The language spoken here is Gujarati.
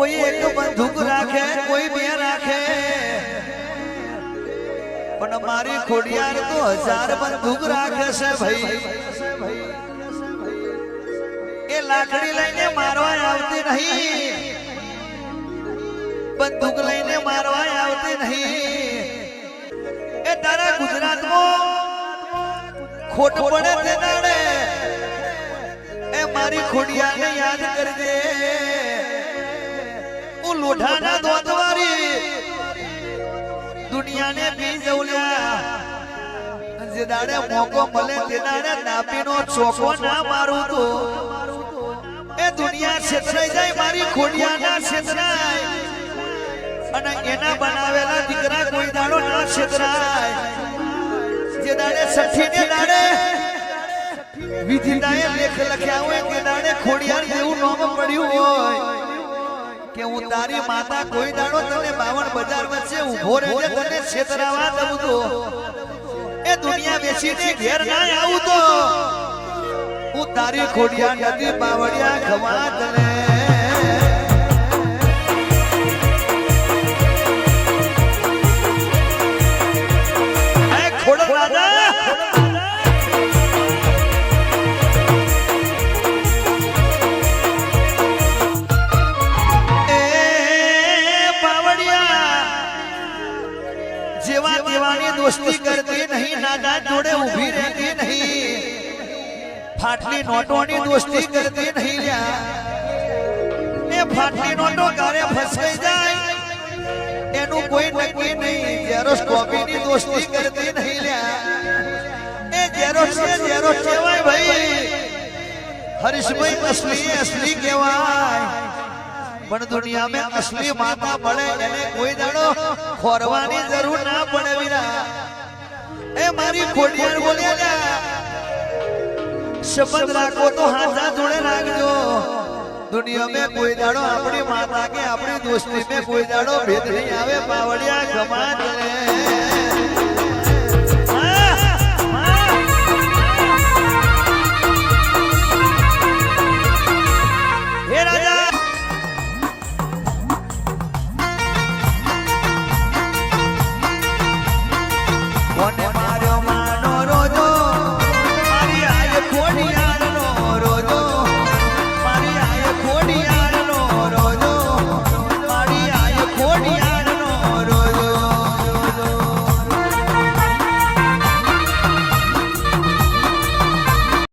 कोई एक बंदूक राखे कोई બે રાખે પણ મારી ખોડિયાર તો 1000 બંદૂક રાખે છે ભાઈ એ લાકડી લઈને મારવા આવતી નહીં બંદૂક લઈને મારવા આવતી નહીં એ તારા ગુજરાતમાં ખોટ પડે તે દાડે એ મારી ખોડિયાને યાદ કરજે હું લોઢાના દોતવારી દુનિયાને પી જવલ્યા જે દાડે મોકો મળે તે દાડે નાપીનો ચોકો ના મારું તો એ દુનિયા છેતરાઈ જાય મારી ખોડિયાના છેતરાય અને એના બનાવેલા દીકરા કોઈ દાડો ના છેતરાય જે દાડે સઠીને દાડે વિધિતાએ લેખ લખ્યા હોય કે દાડે ખોડિયાર જેવું નામ પડ્યું હોય કે હું તારી માતા કોઈ દાડો તને 52 બજાર વચ્ચે ઊભો રહેજે તને છેતરાવા દઉં તો એ દુનિયા બેસીને ઘેર ના આવું તો હું તારી ખોડિયાર નદી બાવળિયા ખવા તને એ ખોડલ રાજા दोस्ती करती नहीं नादा जोड़े उभी रहती नहीं फाटली नोटों दोस्ती करती नहीं लिया ए फाटली नोटो गारे फंस जाए एनु कोई नक्की नहीं जेरोस कॉपी नी दोस्ती करती नहीं लिया ए जेरोस केवाय भाई हरीशभाई असली केवाय પણ દુનિયા में असली माता મળે એને કોઈ દાડો ખોરવાની જરૂર ના પડે વીરા એ મારી ખોડિયાર બોલ્યા શબ્દ રાખો તો હાથા જોડે રાખજો દુનિયા में કોઈ દાડો આપણી માતા કે આપણી દોસ્તી में કોઈ દાડો ભેદ નહીં આવે બાવળિયા ગમા કરે